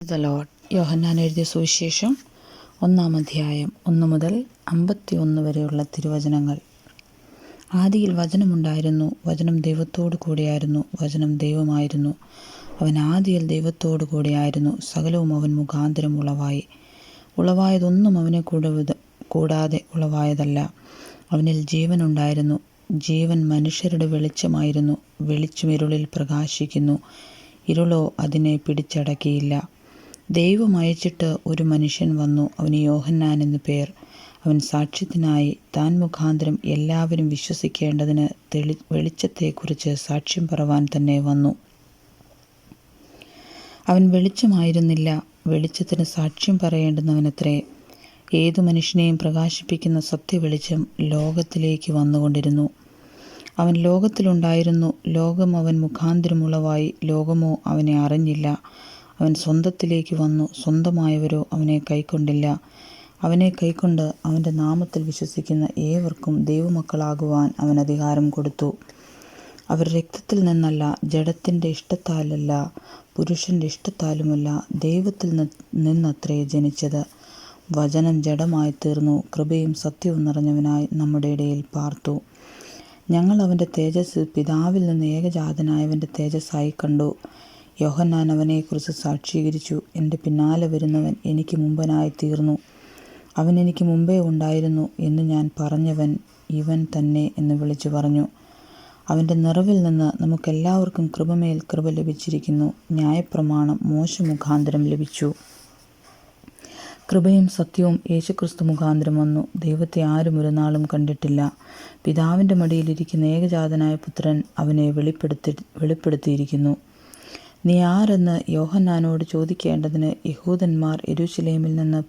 The Lord. യോഹന്നാൻ എഴുതിയ സുവിശേഷം 1-ാം അധ്യായം 1 മുതൽ 51 വരെയുള്ള തിരുവചനങ്ങൾ. ആദിയിൽ വചനമുണ്ടായിരുന്നു, വചനം ദൈവത്തോടു കൂടിയായിരുന്നു, വചനം ദൈവമായിരുന്നു. അവൻ ആദിയിൽ ദൈവത്തോടു കൂടിയായിരുന്നു. സകലവും അവൻ മുഖാന്തരം ഉളവായി. ഉളവായതൊന്നും അവനെ കൂടാതെ ഉളവായതല്ല. അവനിൽ ജീവനുണ്ടായിരുന്നു. ജീവൻ മനുഷ്യരുടെ വെളിച്ചമായിരുന്നു. വെളിച്ചം ഇരുളിൽ പ്രകാശിക്കുന്നു, ഇരുളോ അതിനെ പിടിച്ചടക്കിയില്ല. ദൈവം അയച്ചിട്ട് ഒരു മനുഷ്യൻ വന്നു, അവന് യോഹന്നാൻ എന്നു പേർ. അവൻ സാക്ഷ്യത്തിനായി താൻ മുഖാന്തരം എല്ലാവരും വിശ്വസിക്കേണ്ടതിന് വെളിച്ചത്തെക്കുറിച്ച് സാക്ഷ്യം പറവാൻ തന്നെ വന്നു. അവൻ വെളിച്ചമായിരുന്നില്ല, വെളിച്ചത്തിന് സാക്ഷ്യം പറയേണ്ടുന്നവനത്രേ. ഏതു മനുഷ്യനെയും പ്രകാശിപ്പിക്കുന്ന സത്യവെളിച്ചം ലോകത്തിലേക്ക് വന്നുകൊണ്ടിരുന്നു. അവൻ ലോകത്തിലുണ്ടായിരുന്നു, ലോകം അവൻ മുഖാന്തരം ഉളവായി, ലോകമോ അവനെ അറിഞ്ഞില്ല. അവൻ സ്വന്തത്തിലേക്ക് വന്നു, സ്വന്തമായവരോ അവനെ കൈക്കൊണ്ടില്ല. അവനെ കൈക്കൊണ്ട് അവൻ്റെ നാമത്തിൽ വിശ്വസിക്കുന്ന ഏവർക്കും ദൈവമക്കളാകുവാൻ അവൻ അധികാരം കൊടുത്തു. അവർ രക്തത്തിൽ നിന്നല്ല, ജഡത്തിൻ്റെ ഇഷ്ടത്താലല്ല, പുരുഷൻ്റെ ഇഷ്ടത്താലുമല്ല, ദൈവത്തിൽ നിന്നത്രേ ജനിച്ചത്. വചനം ജഡമായി തീർന്നു, കൃപയും സത്യവും നിറഞ്ഞവനായി നമ്മുടെ ഇടയിൽ പാർത്തു. ഞങ്ങൾ അവൻ്റെ തേജസ് പിതാവിൽ നിന്ന് ഏകജാതനായവൻ്റെ തേജസ്സായി കണ്ടു. യോഹന്നാൻ അവനെക്കുറിച്ച് സാക്ഷീകരിച്ചു. എൻ്റെ പിന്നാലെ വരുന്നവൻ എനിക്ക് മുമ്പനായി തീർന്നു, അവൻ എനിക്ക് മുമ്പേ ഉണ്ടായിരുന്നു എന്ന് ഞാൻ പറഞ്ഞവൻ ഇവൻ തന്നെ എന്ന് വിളിച്ചു പറഞ്ഞു. അവൻ്റെ നിറവിൽ നിന്ന് നമുക്കെല്ലാവർക്കും കൃപമേൽ കൃപ ലഭിച്ചിരിക്കുന്നു. ന്യായപ്രമാണം മോശ മുഖാന്തരം ലഭിച്ചു. കൃപയും സത്യവും യേശുക്രിസ്തു മുഖാന്തരം വന്നു. ദൈവത്തെ ആരും ഒരു നാളും കണ്ടിട്ടില്ല. പിതാവിൻ്റെ മടിയിലിരിക്കുന്ന ഏകജാതനായ പുത്രൻ അവനെ വെളിപ്പെടുത്തിയിരിക്കുന്നു. നീ ആരെന്ന് യോഹന്നാനോട് ചോദിക്കേണ്ടതിന് യഹൂദന്മാർ യെരൂശലേമിൽ നിന്ന്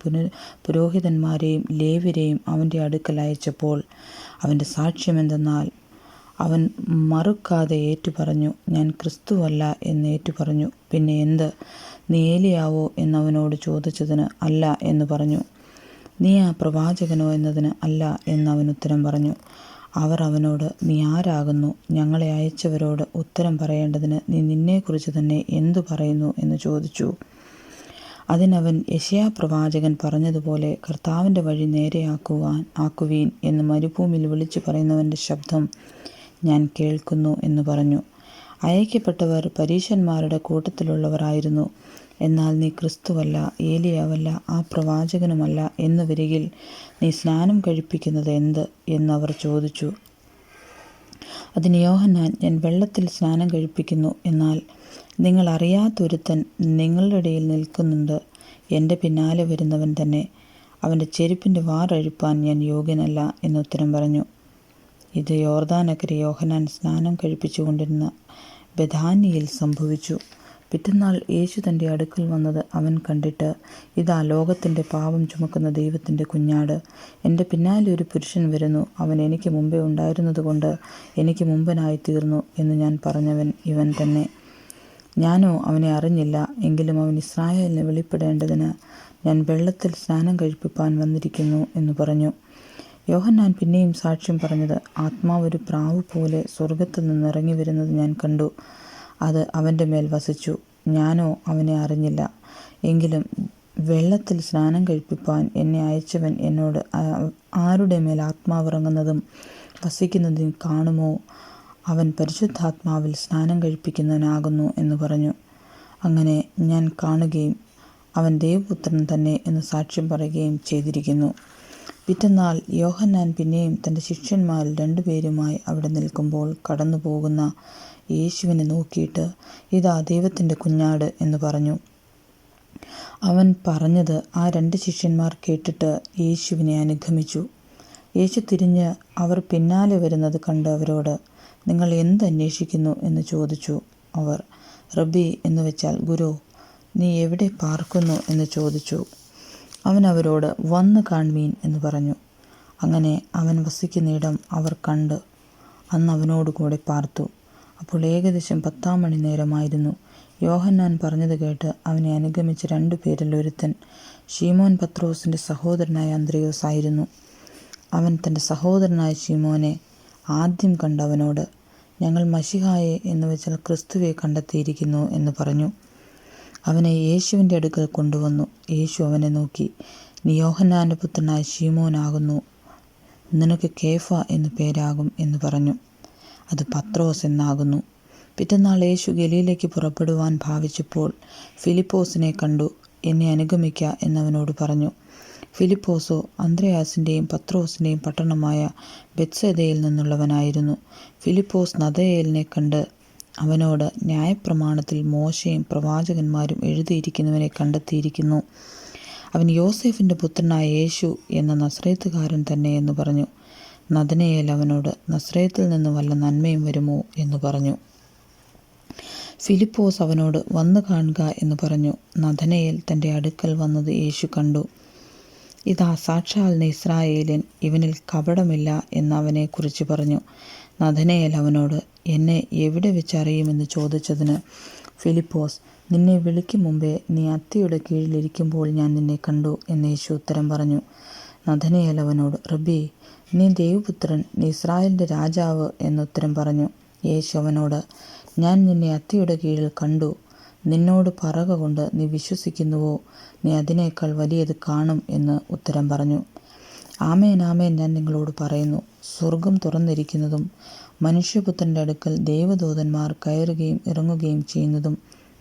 പുരോഹിതന്മാരെയും ലേവ്യരെയും അവൻ്റെ അടുക്കൽ അയച്ചപ്പോൾ അവൻ്റെ സാക്ഷ്യം എന്തെന്നാൽ, അവൻ മറുക്കാതെ ഏറ്റുപറഞ്ഞു, ഞാൻ ക്രിസ്തുവല്ല എന്ന് ഏറ്റുപറഞ്ഞു. പിന്നെ എന്ത്, നീ ഏലിയാവോ എന്നവനോട് ചോദിച്ചതിന് അല്ല എന്ന് പറഞ്ഞു. നീ ആ പ്രവാചകനോ എന്നതിന് അല്ല എന്നവൻ ഉത്തരം പറഞ്ഞു. അവർ അവനോട്, നീ ആരാകുന്നു? ഞങ്ങളെ അയച്ചവരോട് ഉത്തരം പറയേണ്ടതിന് നീ നിന്നെക്കുറിച്ച് തന്നെ എന്തു പറയുന്നു എന്ന് ചോദിച്ചു. അതിനവൻ, യെശയ്യാപ്രവാചകൻ പറഞ്ഞതുപോലെ കർത്താവിൻ്റെ വഴി നേരെയാക്കുവീൻ എന്ന് മരുഭൂമിയിൽ വിളിച്ചു പറയുന്നവൻ്റെ ശബ്ദം ഞാൻ കേൾക്കുന്നു എന്ന് പറഞ്ഞു. അയക്കപ്പെട്ടവർ പരീശന്മാരുടെ കൂട്ടത്തിലുള്ളവരായിരുന്നു. എന്നാൽ നീ ക്രിസ്തുവല്ല, ഏലിയാവല്ല, ആ പ്രവാചകനുമല്ല എന്ന് വരികിൽ നീ സ്നാനം കഴിപ്പിക്കുന്നത് എന്ത് എന്നവർ ചോദിച്ചു. അതിന് യോഹന്നാൻ, ഞാൻ വെള്ളത്തിൽ സ്നാനം കഴിപ്പിക്കുന്നു, എന്നാൽ നിങ്ങൾ അറിയാത്തൊരുത്തൻ നിങ്ങളുടെ ഇടയിൽ നിൽക്കുന്നുണ്ട്, എൻ്റെ പിന്നാലെ വരുന്നവൻ തന്നെ. അവൻ്റെ ചെരുപ്പിൻ്റെ വാറഴിപ്പാൻ ഞാൻ യോഗ്യനല്ല എന്നുത്തരം പറഞ്ഞു. ഇത് യോർദാനക്കരെ യോഹന്നാൻ സ്നാനം കഴിപ്പിച്ചുകൊണ്ടിരുന്ന ബെഥാന്യയിൽ സംഭവിച്ചു. പിറ്റന്നാൾ യേശു തൻ്റെ അടുക്കൽ വന്നത് അവൻ കണ്ടിട്ട്, ഇതാ ലോകത്തിൻ്റെ പാപം ചുമക്കുന്ന ദൈവത്തിൻ്റെ കുഞ്ഞാട്. എൻ്റെ പിന്നാലെ ഒരു പുരുഷൻ വരുന്നു, അവൻ എനിക്ക് മുമ്പേ ഉണ്ടായിരുന്നതുകൊണ്ട് എനിക്ക് മുമ്പനായി തീർന്നു എന്ന് ഞാൻ പറഞ്ഞവൻ ഇവൻ തന്നെ. ഞാനോ അവനെ അറിഞ്ഞില്ല, എങ്കിലും അവൻ ഇസ്രായേലിന് വെളിപ്പെടേണ്ടതിന് ഞാൻ വെള്ളത്തിൽ സ്നാനം കഴിപ്പിപ്പാൻ വന്നിരിക്കുന്നു എന്ന് പറഞ്ഞു. യോഹന്നാൻ പിന്നെയും സാക്ഷ്യം പറഞ്ഞത്, ആത്മാവ് ഒരു പ്രാവ് പോലെ സ്വർഗത്തിൽ നിന്ന് ഇറങ്ങി വരുന്നത് ഞാൻ കണ്ടു. അത് അവൻ്റെ മേൽ വസിച്ചു. ഞാനോ അവനെ അറിഞ്ഞില്ല, എങ്കിലും വെള്ളത്തിൽ സ്നാനം കഴിപ്പിപ്പാൻ എന്നെ അയച്ചവൻ എന്നോട്, ആരുടെ മേൽ ആത്മാവ് ഇറങ്ങുന്നതും വസിക്കുന്നതും കാണുമോ, അവൻ പരിശുദ്ധാത്മാവിൽ സ്നാനം കഴിപ്പിക്കുന്നവനാകുന്നു എന്ന് പറഞ്ഞു. അങ്ങനെ ഞാൻ കാണുകയും അവൻ ദൈവപുത്രൻ തന്നെ എന്ന് സാക്ഷ്യം പറയുകയും ചെയ്തിരിക്കുന്നു. പിറ്റന്നാൾ യോഹന്നാൻ പിന്നെയും തൻ്റെ ശിഷ്യന്മാരിൽ 2 പേരുമായി അവിടെ നിൽക്കുമ്പോൾ കടന്നു പോകുന്ന യേശുവിനെ നോക്കിയിട്ട്, ഇതാ ദൈവത്തിൻ്റെ കുഞ്ഞാട് എന്ന് പറഞ്ഞു. അവൻ പറഞ്ഞത് ആ 2 ശിഷ്യന്മാർ കേട്ടിട്ട് യേശുവിനെ അനുഗമിച്ചു. യേശു തിരിഞ്ഞ് അവർ പിന്നാലെ വരുന്നത് കണ്ട് അവരോട്, നിങ്ങൾ എന്ത് അന്വേഷിക്കുന്നു എന്ന് ചോദിച്ചു. അവർ, റബ്ബി എന്ന് വെച്ചാൽ ഗുരു, നീ എവിടെ പാർക്കുന്നു എന്ന് ചോദിച്ചു. അവൻ അവരോട്, വന്ന് കാൺമീൻ എന്ന് പറഞ്ഞു. അങ്ങനെ അവൻ വസിക്കുന്നിടം അവർ കണ്ട് അന്ന് അവനോടുകൂടെ പാർത്തു. അപ്പോൾ ഏകദേശം 10-ാം മണി നേരമായിരുന്നു. യോഹന്നാൻ പറഞ്ഞത് കേട്ട് അവനെ അനുഗമിച്ച 2 പേരിൽ ഒരുത്തൻ ശീമോൻ പത്രോസിൻ്റെ സഹോദരനായ അന്ത്രയോസ് ആയിരുന്നു. അവൻ തൻ്റെ സഹോദരനായ ശീമോനെ ആദ്യം കണ്ടവനോട്, ഞങ്ങൾ മശിഹായെ എന്ന് വെച്ചാൽ ക്രിസ്തുവെ കണ്ടെത്തിയിരിക്കുന്നു എന്ന് പറഞ്ഞു. അവനെ യേശുവിൻ്റെ അടുക്കൽ കൊണ്ടുവന്നു. യേശു അവനെ നോക്കി, നീ യോഹന്നാൻ്റെ പുത്രനായ ശീമോനാകുന്നു, നിനക്ക് കേഫ എന്നു പേരാകും എന്ന് പറഞ്ഞു. അത് പത്രോസ് എന്നാകുന്നു. പിറ്റന്നാൾ യേശു ഗലീലയ്ക്ക് പുറപ്പെടുവാൻ ഭാവിച്ചപ്പോൾ ഫിലിപ്പോസിനെ കണ്ടു. എന്നെ അനുഗമിക്ക എന്നവനോട് പറഞ്ഞു. ഫിലിപ്പോസോ അന്ത്രയാസിൻ്റെയും പത്രോസിൻ്റെയും പട്ടണമായ ബെത്സേദയിൽ നിന്നുള്ളവനായിരുന്നു. ഫിലിപ്പോസ് നഥനയേലിനെ കണ്ട് അവനോട്, ന്യായപ്രമാണത്തിൽ മോശയും പ്രവാചകന്മാരും എഴുതിയിരിക്കുന്നവനെ കണ്ടെത്തിയിരിക്കുന്നു. അവൻ യോസേഫിൻ്റെ പുത്രനായ യേശു എന്ന നസ്രേത്തുകാരൻ തന്നെ എന്ന് പറഞ്ഞു. നഥനയേൽ അവനോട്, നസ്രേത്തിൽ നിന്ന് വല്ല നന്മയും വരുമോ എന്ന് പറഞ്ഞു. ഫിലിപ്പോസ് അവനോട്, വന്നു കാണുക എന്ന് പറഞ്ഞു. നഥനയേൽ തൻ്റെ അടുക്കൽ വന്നത് യേശു കണ്ടു. ഇതാ സാക്ഷാൽ ഇസ്രായേല്യൻ, ഇവനിൽ കപടമില്ല എന്ന് അവനെക്കുറിച്ച് പറഞ്ഞു. നഥനയേൽ അവനോട്, എന്നെ എവിടെ വെച്ചറിയുമെന്ന് ചോദിച്ചതിന് ഫിലിപ്പോസ്, നിന്നെ വിളിക്കും മുമ്പേ നീ അത്തിയുടെ കീഴിലിരിക്കുമ്പോൾ ഞാൻ നിന്നെ കണ്ടു എന്ന് യേശു ഉത്തരം പറഞ്ഞു. നഥനയേൽ അവനോട്, റബ്ബീ, നീ ദൈവപുത്രൻ, നീ ഇസ്രായേലിൻ്റെ രാജാവ് എന്നുത്തരം പറഞ്ഞു. യേശു അവനോട്, ഞാൻ നിന്നെ അത്തിയുടെ കീഴിൽ കണ്ടു. നിന്നോട് പറക കൊണ്ട് നീ വിശ്വസിക്കുന്നുവോ? നീ അതിനേക്കാൾ വലിയത് കാണും എന്ന് ഉത്തരം പറഞ്ഞു. ആമേൻ ആമേൻ, ഞാൻ നിങ്ങളോട് പറയുന്നു, സ്വർഗം തുറന്നിരിക്കുന്നതും മനുഷ്യപുത്രൻ്റെ അടുക്കൽ ദൈവദൂതന്മാർ കയറുകയും ഇറങ്ങുകയും ചെയ്യുന്നതും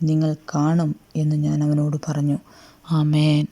നിങ്ങൾ കാണും എന്ന് ഞാൻ അവനോട് പറഞ്ഞു. ആമേൻ.